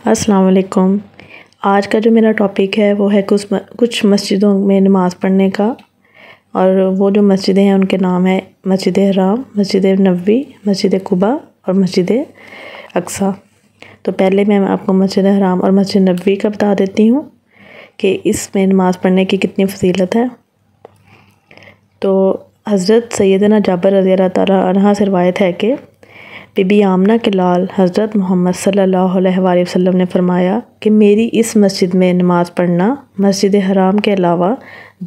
السلام علیکم۔ آج کا جو میرا ٹاپک ہے وہ ہے کچھ مسجدوں میں نماز پڑھنے کا، اور وہ جو مسجدیں ہیں ان کے نام ہے مسجد حرام، مسجد نبوی، مسجد قباء اور مسجد اقصیٰ۔ تو پہلے میں آپ کو مسجد حرام اور مسجد نبوی کا بتا دیتی ہوں کہ اس میں نماز پڑھنے کی کتنی فضیلت ہے۔ تو حضرت سیدنا جابر رضی اللہ تعالیٰ عنہ سے روایت ہے کہ بی بی آمنہ کے لال حضرت محمد صلی اللہ علیہ وآلہ وسلم نے فرمایا کہ میری اس مسجد میں نماز پڑھنا مسجد حرام کے علاوہ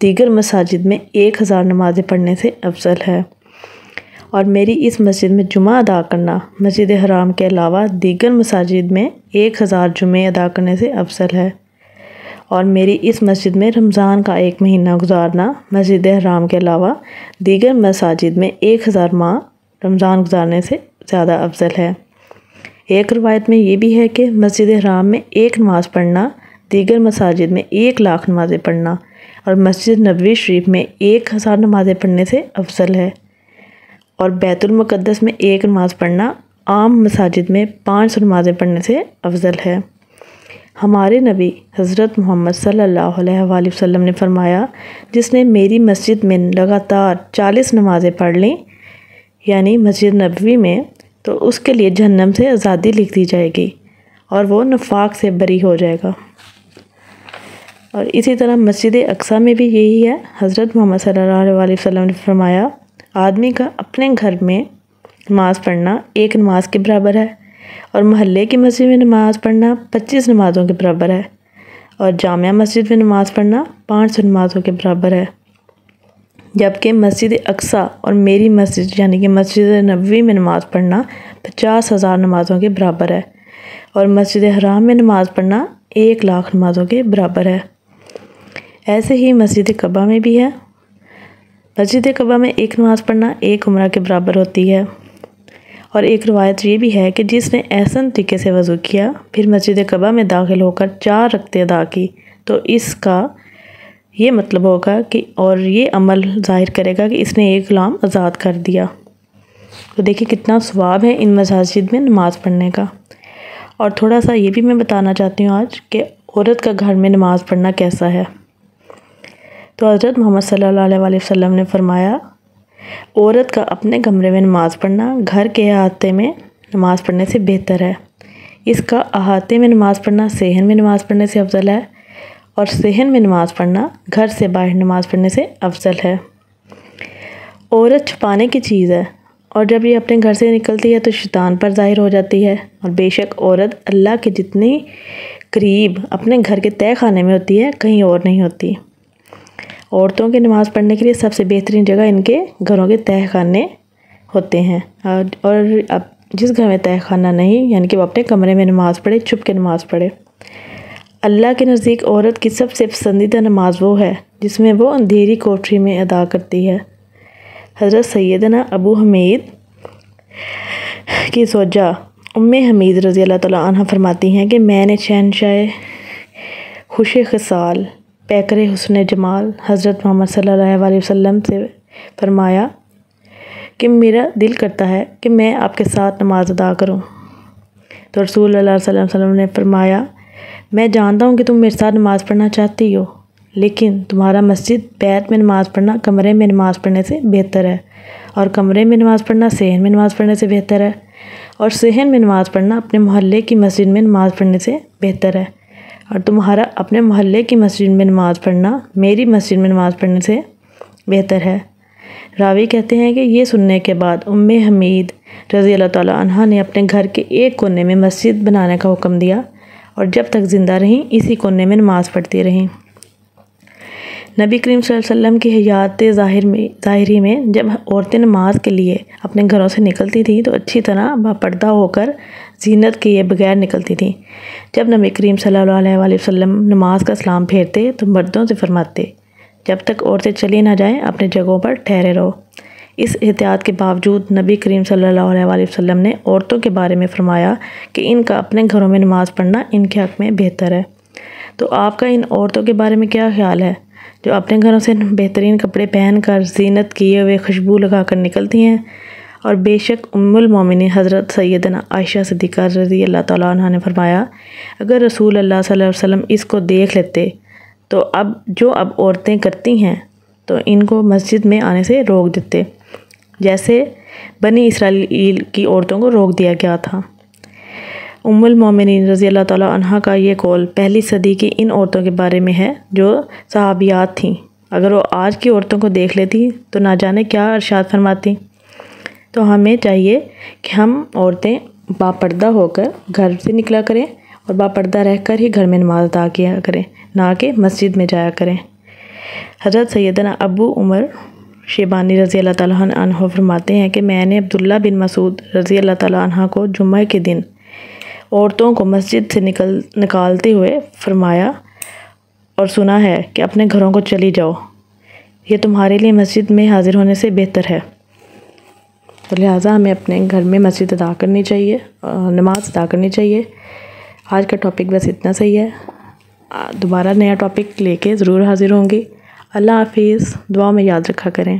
دیگر مساجد میں 1000 نمازیں پڑھنے سے افضل ہے، اور میری اس مسجد میں جمعہ ادا کرنا مسجد حرام کے علاوہ دیگر مساجد میں 1000 جمعے ادا کرنے سے افضل ہے، اور میری اس مسجد میں رمضان کا ایک مہینہ گزارنا مسجد حرام کے علاوہ دیگر مساجد میں 1000 ماہ رمضان گزارنے سے زیادہ افضل ہے۔ ایک روایت میں یہ بھی ہے کہ مسجد حرام میں ایک نماز پڑھنا دیگر مساجد میں 1,00,000 نمازیں پڑھنا اور مسجد نبوی شریف میں 1000 نمازیں پڑھنے سے افضل ہے، اور بیت المقدس میں ایک نماز پڑھنا عام مساجد میں 500 نمازیں پڑھنے سے افضل ہے۔ ہمارے نبی حضرت محمد صلی اللہ علیہ وآلہ وسلم نے فرمایا، جس نے میری مسجد میں لگاتار 40 نمازیں پڑھ لیں، یعنی مسجد نبوی میں، تو اس کے لیے جہنم سے آزادی لکھ دی جائے گی اور وہ نفاق سے بری ہو جائے گا۔ اور اسی طرح مسجد اقصیٰ میں بھی یہی ہے۔ حضرت محمد صلی اللہ علیہ وآلہ وسلم نے فرمایا، آدمی کا اپنے گھر میں نماز پڑھنا ایک نماز کے برابر ہے، اور محلے کی مسجد میں نماز پڑھنا 25 نمازوں کے برابر ہے، اور جامع مسجد میں نماز پڑھنا 500 نمازوں کے برابر ہے، جبکہ مسجد اقصیٰ اور میری مسجد یعنی کہ مسجد نبوی میں نماز پڑھنا 50,000 نمازوں کے برابر ہے، اور مسجد حرام میں نماز پڑھنا 1,00,000 نمازوں کے برابر ہے۔ ایسے ہی مسجد قباء میں بھی ہے۔ مسجد قباء میں ایک نماز پڑھنا 1 عمرہ کے برابر ہوتی ہے، اور ایک روایت یہ بھی ہے کہ جس نے احسن طریقے سے وضو کیا پھر مسجد قباء میں داخل ہو کر 4 رکعتیں ادا کی تو اس کا یہ مطلب ہوگا کہ اور یہ عمل ظاہر کرے گا کہ اس نے ایک غلام آزاد کر دیا۔ تو دیکھیں کتنا ثواب ہے ان مساجد میں نماز پڑھنے کا۔ اور تھوڑا سا یہ بھی میں بتانا چاہتی ہوں آج کہ عورت کا گھر میں نماز پڑھنا کیسا ہے۔ تو حضرت محمد صلی اللہ علیہ وآلہ وسلم نے فرمایا، عورت کا اپنے کمرے میں نماز پڑھنا گھر کے احاطے میں نماز پڑھنے سے بہتر ہے۔ اس کا احاطے میں نماز پڑھنا صحن میں نماز پڑھنے سے افضل ہے، اور صحن میں نماز پڑھنا گھر سے باہر نماز پڑھنے سے افضل ہے۔ عورت چھپانے کی چیز ہے، اور جب یہ اپنے گھر سے نکلتی ہے تو شیطان پر ظاہر ہو جاتی ہے، اور بے شک عورت اللہ کے جتنی قریب اپنے گھر کے تہہ خانے میں ہوتی ہے کہیں اور نہیں ہوتی۔ عورتوں کے نماز پڑھنے کے لیے سب سے بہترین جگہ ان کے گھروں کے تہہ خانے ہوتے ہیں، اور اب جس گھر میں تہہ خانہ نہیں یعنی کہ وہ اپنے کمرے میں نماز پڑھے، چھپ کے نماز پڑھے۔ اللہ کے نزدیک عورت کی سب سے پسندیدہ نماز وہ ہے جس میں وہ اندھیری کوٹری میں ادا کرتی ہے۔ حضرت سیدنا ابو حمید کی زوجہ ام حمید رضی اللہ تعالیٰ عنہ فرماتی ہیں کہ میں نے شہنشاہ خوش خصال پیکر حسن جمال حضرت محمد صلی اللہ علیہ وسلم سے فرمایا کہ میرا دل کرتا ہے کہ میں آپ کے ساتھ نماز ادا کروں، تو رسول اللہ صلی اللہ علیہ وسلم نے فرمایا، میں جانتا ہوں کہ تم میرے ساتھ نماز پڑھنا چاہتی ہو، لیکن تمہارا مسجد بیت میں نماز پڑھنا کمرے میں نماز پڑھنے سے بہتر ہے، اور کمرے میں نماز پڑھنا صحن میں نماز پڑھنے سے بہتر ہے، اور صحن میں نماز پڑھنا اپنے محلے کی مسجد میں نماز پڑھنے سے بہتر ہے، اور تمہارا اپنے محلے کی مسجد میں نماز پڑھنا میری مسجد میں نماز پڑھنے سے بہتر ہے۔ راوی کہتے ہیں کہ یہ سننے کے بعد ام حمید رضی اللہ تعالیٰ عنہ نے اپنے گھر کے ایک کونے میں مسجد بنانے کا حکم دیا، اور جب تک زندہ رہیں اسی کونے میں نماز پڑھتی رہیں۔ نبی کریم صلی اللہ علیہ وسلم کی حیات ظاہری میں جب عورتیں نماز کے لیے اپنے گھروں سے نکلتی تھیں تو اچھی طرح باپردہ ہو کر زینت کیے بغیر نکلتی تھیں۔ جب نبی کریم صلی اللہ علیہ وآلہ وسلم نماز کا سلام پھیرتے تو مردوں سے فرماتے، جب تک عورتیں چلی نہ جائیں اپنے جگہوں پر ٹھہرے رہو۔ اس احتیاط کے باوجود نبی کریم صلی اللہ علیہ وآلہ وسلم نے عورتوں کے بارے میں فرمایا کہ ان کا اپنے گھروں میں نماز پڑھنا ان کے حق میں بہتر ہے۔ تو آپ کا ان عورتوں کے بارے میں کیا خیال ہے جو اپنے گھروں سے بہترین کپڑے پہن کر زینت کیے ہوئے خوشبو لگا کر نکلتی ہیں، اور بے شک ام المومنین حضرت سیدنا عائشہ صدیقہ رضی اللہ تعالیٰ عنہ نے فرمایا اگر رسول اللہ صلی اللہ علیہ وسلم اس کو دیکھ لیتے تو اب عورتیں کرتی ہیں تو ان کو مسجد میں آنے سے روک دیتے، جیسے بنی اسرائیل کی عورتوں کو روک دیا گیا تھا۔ ام المومنین رضی اللہ تعالیٰ عنہ کا یہ قول پہلی صدی کی ان عورتوں کے بارے میں ہے جو صحابیات تھیں۔ اگر وہ آج کی عورتوں کو دیکھ لیتی تو نہ جانے کیا ارشاد فرماتی۔ تو ہمیں چاہیے کہ ہم عورتیں باپردہ ہو کر گھر سے نکلا کریں اور باپردہ رہ کر ہی گھر میں نماز ادا کیا کریں، نہ کہ مسجد میں جایا کریں۔ حضرت سیدنا ابو عمر شیبانی رضی اللہ تعالیٰ عنہ فرماتے ہیں کہ میں نے عبداللہ بن مسعود رضی اللہ تعالیٰ عنہ کو جمعہ کے دن عورتوں کو مسجد سے نکالتے ہوئے فرمایا اور سنا ہے کہ اپنے گھروں کو چلی جاؤ، یہ تمہارے لیے مسجد میں حاضر ہونے سے بہتر ہے۔ تو لہٰذا ہمیں اپنے گھر میں مسجد ادا کرنی چاہیے، نماز ادا کرنی چاہیے۔ آج کا ٹاپک بس اتنا صحیح ہے، دوبارہ نیا ٹاپک لے کے ضرور حاضر ہوں گی۔ اللہ حافظ، دعا میں یاد رکھا کریں۔